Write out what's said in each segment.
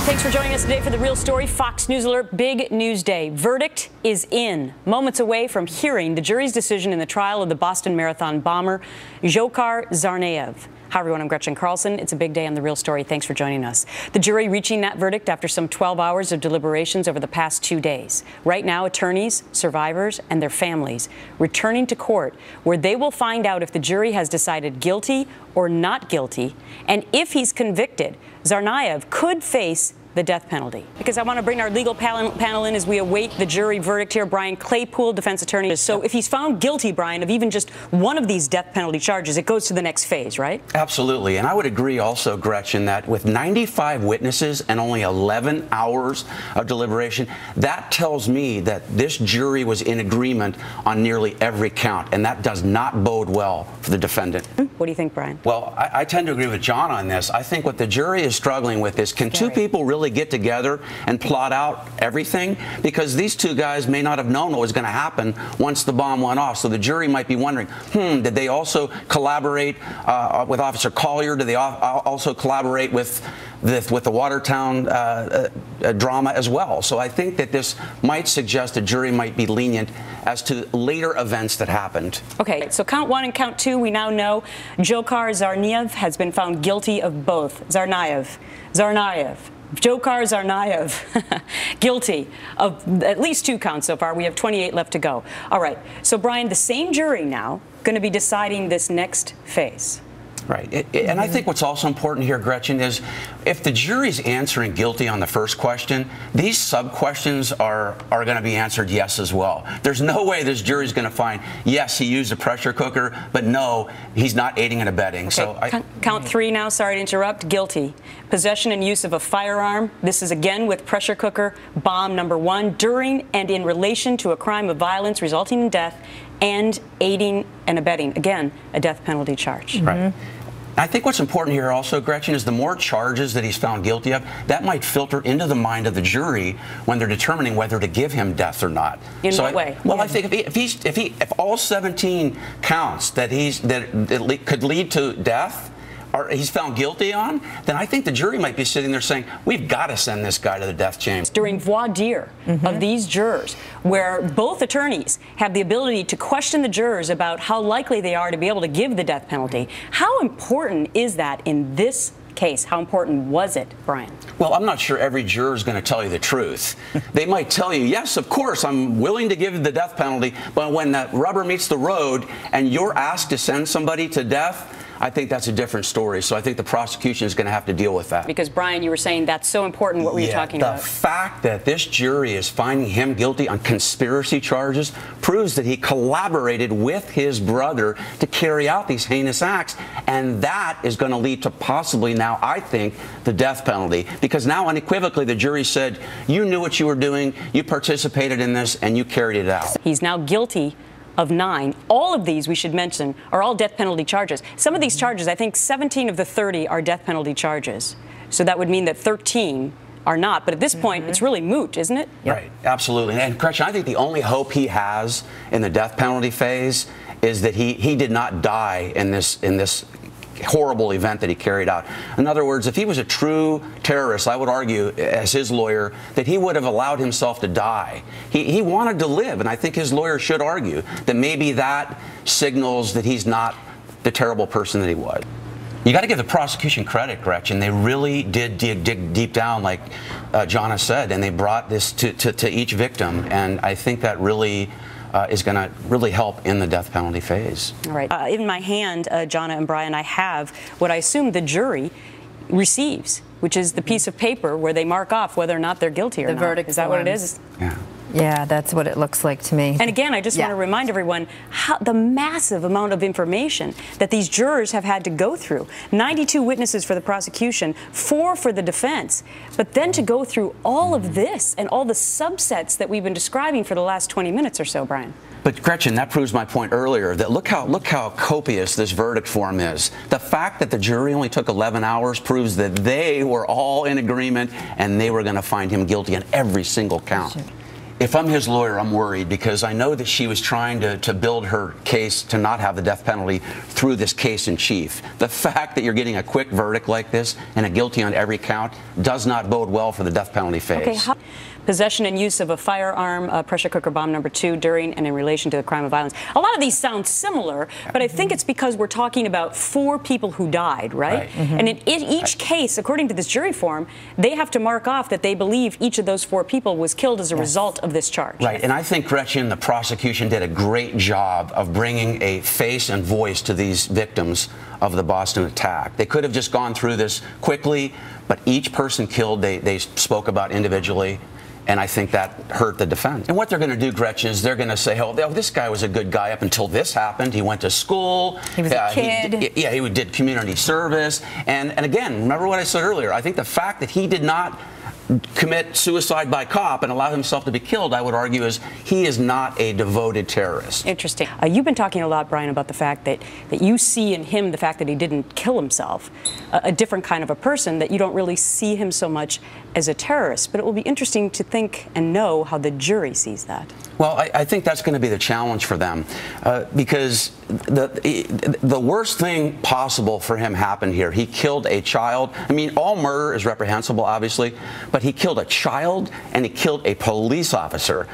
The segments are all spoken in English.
Thanks for joining us today for The Real Story. Fox News Alert, big news day. Verdict is in. Moments away from hearing the jury's decision in the trial of the Boston Marathon bomber, Dzhokhar Tsarnaev. Hi, everyone. I'm Gretchen Carlson. It's a big day on The Real Story. Thanks for joining us. The jury reaching that verdict after some 12 hours of deliberations over the past 2 days. Right now, attorneys, survivors, and their families returning to court where they will find out if the jury has decided guilty or not guilty, and if he's convicted, Tsarnaev could face the death penalty. Because I want to bring our legal panel in as we await the jury verdict here. Brian Claypool, defense attorney. So if he's found guilty, Brian, of even just one of these death penalty charges, it goes to the next phase, right? Absolutely. And I would agree also, Gretchen, that with 95 witnesses and only 11 hours of deliberation, that tells me that this jury was in agreement on nearly every count. And that does not bode well for the defendant. What do you think, Brian? Well, I tend to agree with John on this. I think what the jury is struggling with is, can two people really get together and plot out everything? Because these two guys may not have known what was going to happen once the bomb went off. So the jury might be wondering, did they also collaborate with Officer Collier? Did they also collaborate with the Watertown drama as well? So I think that this might suggest the jury might be lenient as to later events that happened. Okay, so count one and count two, we now know Dzhokhar Tsarnaev has been found guilty of both. Tsarnaev. Dzhokhar Tsarnaev, guilty of at least 2 counts so far. We have 28 left to go. All right. So, Brian, the same jury now going to be deciding this next phase. Right. And I think what's also important here, Gretchen, is if the jury's answering guilty on the first question, these sub-questions are going to be answered yes as well. There's no way this jury's going to find, yes, he used a pressure cooker, but no, he's not aiding and abetting. Okay. So count 3 now. Sorry to interrupt. Guilty. Possession and use of a firearm. This is again with pressure cooker, bomb number 1, during and in relation to a crime of violence resulting in death, and aiding and abetting. Again, a death penalty charge. Right. I think what's important here also, Gretchen, is the more charges that he's found guilty of, that might filter into the mind of the jury when they're determining whether to give him death or not. In what way? Well, I think if all 17 counts that could lead to death, or he's found guilty on, then I think the jury might be sitting there saying, we've got to send this guy to the death chamber. During voir dire of these jurors, where both attorneys have the ability to question the jurors about how likely they are to be able to give the death penalty, how important is that in this case? How important was it, Brian? Well, I'm not sure every juror is going to tell you the truth. They might tell you, yes, of course, I'm willing to give the death penalty, but when the rubber meets the road and you're asked to send somebody to death, I think that's a different story. So I think the prosecution is going to have to deal with that. Because, Brian, you were saying that's so important. What were you talking about? The fact that this jury is finding him guilty on conspiracy charges proves that he collaborated with his brother to carry out these heinous acts. And that is going to lead to possibly now, I think, the death penalty. Because now unequivocally the jury said, you knew what you were doing, you participated in this, and you carried it out. He's now guilty of 9. All of these, we should mention, are all death penalty charges. Some of these charges, I think 17 of the 30 are death penalty charges. So that would mean that 13 are not. But at this point, it's really moot, isn't it? Right, absolutely. And Gretchen, I think the only hope he has in the death penalty phase is that he did not die in this horrible event that he carried out. In other words, if he was a true terrorist, I would argue, as his lawyer, that he would have allowed himself to die. He wanted to live, and I think his lawyer should argue that maybe that signals that he's not the terrible person that he was. You got to give the prosecution credit, Gretchen. They really did dig deep down, like John has said, and they brought this to each victim, and I think that really is going to really help in the death penalty phase. All right. In my hand, Jonna and Brian, I have what I assume the jury receives, which is the piece of paper where they mark off whether or not they're guilty or not. The verdict Is that forms. what it is? Yeah. Yeah, that's what it looks like to me. And again, I just want to remind everyone how the massive amount of information that these jurors have had to go through. 92 witnesses for the prosecution, 4 for the defense. But then to go through all of this and all the subsets that we've been describing for the last 20 minutes or so, Brian. But Gretchen, that proves my point earlier, that look how copious this verdict form is. The fact that the jury only took 11 hours proves that they were all in agreement and they were going to find him guilty on every single count. If I'm his lawyer, I'm worried because I know that she was trying to build her case to not have the death penalty through this case in chief. The fact that you're getting a quick verdict like this and a guilty on every count does not bode well for the death penalty phase. Okay, possession and use of a firearm, pressure cooker bomb number 2, during and in relation to the crime of violence. A lot of these sound similar, but I think it's because we're talking about 4 people who died, right? And in each case, according to this jury form, they have to mark off that they believe each of those 4 people was killed as a result of this charge. Right, and I think, Gretchen, the prosecution did a great job of bringing a face and voice to these victims of the Boston attack. They could have just gone through this quickly, but each person killed, they spoke about individually. And I think that hurt the defense. And what they're going to do, Gretchen, is they're going to say, oh, this guy was a good guy up until this happened. He went to school. He was a kid. He did community service. And again, remember what I said earlier. I think the fact that he did not commit suicide by cop and allow himself to be killed, I would argue, is he is not a devoted terrorist. Interesting. You've been talking a lot, Brian, about the fact that you see in him the fact that he didn't kill himself, a different kind of a person, that you don't really see him so much as a terrorist. But it will be interesting to think and know how the jury sees that. Well, I think that's going to be the challenge for them because the worst thing possible for him happened here. He killed a child. I mean, all murder is reprehensible, obviously, but he killed a child and he killed a police officer.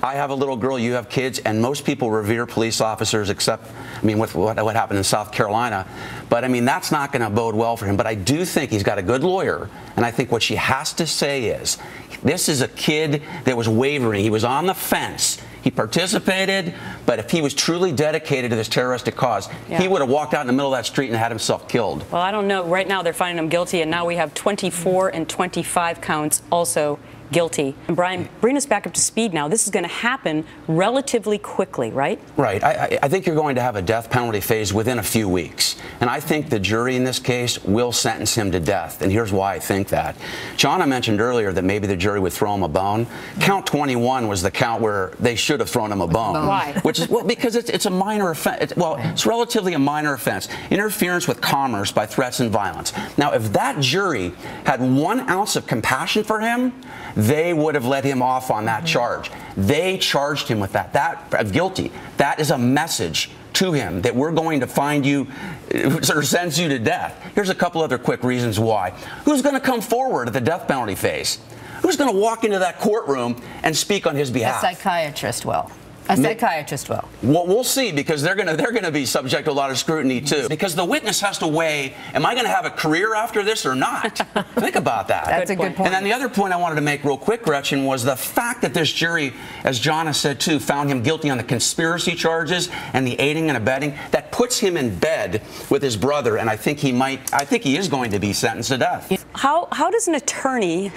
I have a little girl, you have kids, and most people revere police officers except, I mean, with what happened in South Carolina. But, I mean, that's not going to bode well for him. But I do think he's got a good lawyer, and I think what she has to say is, this is a kid that was wavering. He was on the fence. He participated, but if he was truly dedicated to this terroristic cause, he would have walked out in the middle of that street and had himself killed. Well, I don't know. Right now they're finding him guilty, and now we have 24 and 25 counts also guilty. And Brian, bring us back up to speed now. This is going to happen relatively quickly, right? Right. I think you're going to have a death penalty phase within a few weeks. And I think the jury in this case will sentence him to death. And here's why I think that. John, I mentioned earlier that maybe the jury would throw him a bone. Count 21 was the count where they should have thrown him a bone. Why? Which is, well, because it's a minor offense. It's relatively a minor offense. Interference with commerce by threats and violence. Now, if that jury had 1 ounce of compassion for him, they would have let him off on that charge. They charged him with that guilty. That is a message to him that we're going to find you, or sends you to death. Here's a couple other quick reasons why. Who's going to come forward at the death penalty phase? Who's going to walk into that courtroom and speak on his behalf? A psychiatrist will. A psychiatrist will. Well, we'll see, because they're going to be subject to a lot of scrutiny too. Because the witness has to weigh: am I going to have a career after this or not? Think about that. That's a good point. And then the other point I wanted to make real quick, Gretchen, was the fact that this jury, as John has said too, found him guilty on the conspiracy charges and the aiding and abetting. That puts him in bed with his brother, and I think he is going to be sentenced to death. How does an attorney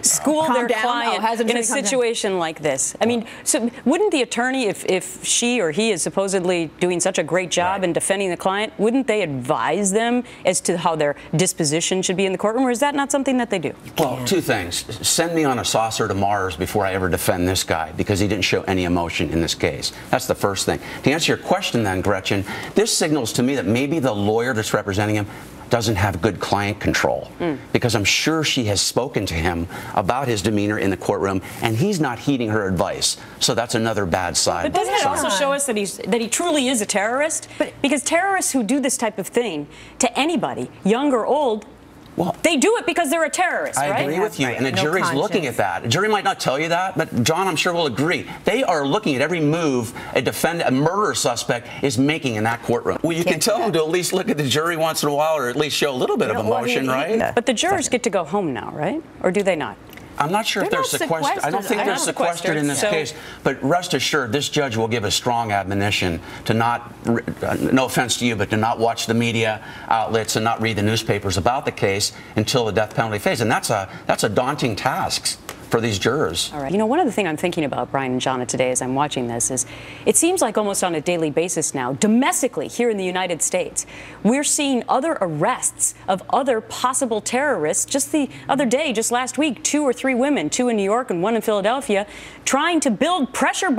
school their client in a situation like this? I mean, so wouldn't the attorney, if she or he is supposedly doing such a great job in defending the client, wouldn't they advise them as to how their disposition should be in the courtroom, or is that not something that they do? Well, 2 things. Send me on a saucer to Mars before I ever defend this guy, because he didn't show any emotion in this case. That's the first thing. To answer your question then, Gretchen, this signals to me that maybe the lawyer that's representing him doesn't have good client control, because I'm sure she has spoken to him about his demeanor in the courtroom, and he's not heeding her advice. So that's another bad side. But doesn't it also show us that he truly is a terrorist? Because terrorists who do this type of thing to anybody, young or old, well, they do it because they're a terrorist, right? I agree with you, and the jury's looking at that. A jury might not tell you that, but John, I'm sure, will agree. They are looking at every move a murder suspect is making in that courtroom. Well, you can tell them to at least look at the jury once in a while, or at least show a little bit of emotion, right? But the jurors get to go home now, right? Or do they not? I'm not sure if they're sequestered. I don't think they're sequestered in this case. But rest assured, this judge will give a strong admonition to not, no offense to you, but to not watch the media outlets and not read the newspapers about the case until the death penalty phase. And that's a daunting task for these jurors. All right. You know, one of the things I'm thinking about, Brian and Jonna, today as I'm watching this is it seems like almost on a daily basis now, domestically here in the United States, we're seeing other arrests of other possible terrorists. Just the other day, just last week, 2 or 3 women, 2 in New York and 1 in Philadelphia, trying to build pressure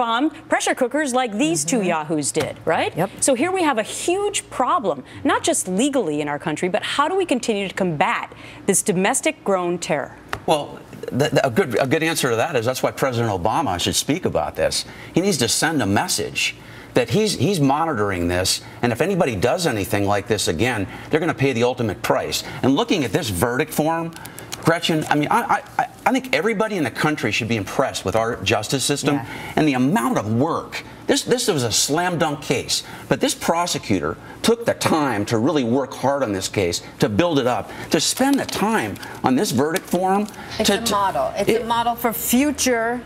cookers like these 2 yahoos did, right? Yep. So here we have a huge problem, not just legally in our country, but how do we continue to combat this domestic grown terror? Well, a good answer to that is that's why President Obama should speak about this. He needs to send a message that he's monitoring this, and if anybody does anything like this again, they're going to pay the ultimate price. And looking at this verdict form, Gretchen, I mean, I think everybody in the country should be impressed with our justice system and the amount of work. This was a slam dunk case, but this prosecutor took the time to really work hard on this case, to build it up, to spend the time on this verdict form. It's a model. It's a model for future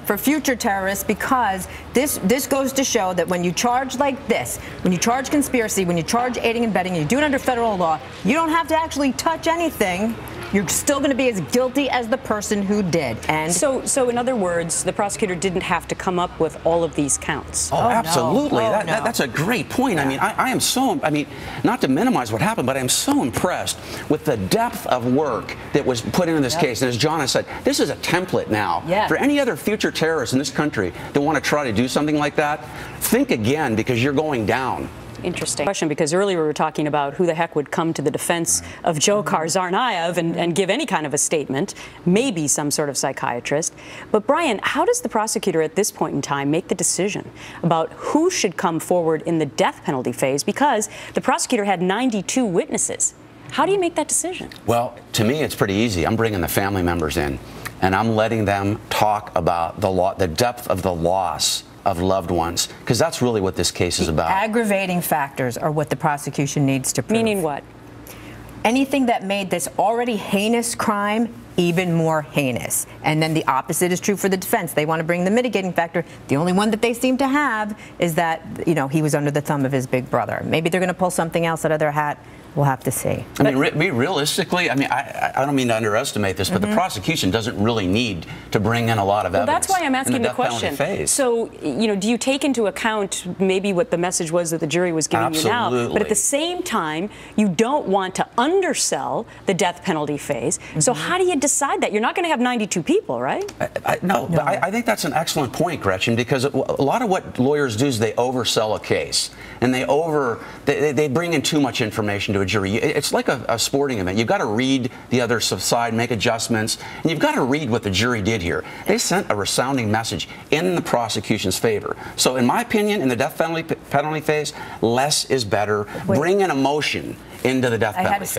terrorists, because this goes to show that when you charge like this, when you charge conspiracy, when you charge aiding and abetting, you do it under federal law, you don't have to actually touch anything. You're still going to be as guilty as the person who did. And so in other words, the prosecutor didn't have to come up with all of these counts. Oh, absolutely. No. That's a great point. Yeah. I mean, I am so, not to minimize what happened, but I'm so impressed with the depth of work that was put into this case. And as John has said, this is a template now for any other future terrorists in this country that want to try to do something like that. Think again, because you're going down. Interesting question, because earlier we were talking about who the heck would come to the defense of Dzhokhar Tsarnaev and give any kind of a statement, maybe some sort of psychiatrist. But Brian, how does the prosecutor at this point in time make the decision about who should come forward in the death penalty phase? Because the prosecutor had 92 witnesses. How do you make that decision? Well, to me, it's pretty easy. I'm bringing the family members in, and I'm letting them talk about the depth of the loss of loved ones, because that's really what this case is about. Aggravating factors are what the prosecution needs to prove. Meaning what? Anything that made this already heinous crime even more heinous. And then the opposite is true for the defense. They want to bring the mitigating factor. The only one that they seem to have is that, you know, he was under the thumb of his big brother. Maybe they're going to pull something else out of their hat. We'll have to see. I mean, realistically, I don't mean to underestimate this, but the prosecution doesn't really need to bring in a lot of evidence. That's why I'm asking the question. So, you know, do you take into account maybe what the message was that the jury was giving you now? But at the same time, you don't want to undersell the death penalty phase. So how do you decide that? You're not going to have 92 people, right? No, but I think that's an excellent point, Gretchen, because a lot of what lawyers do is they oversell a case, and they bring in too much information to a jury. It's like a sporting event. You've got to read the other side, make adjustments, and you've got to read what the jury did here. They sent a resounding message in the prosecution's favor. So in my opinion, in the death penalty phase, less is better. Bring an emotion into the death penalty phase.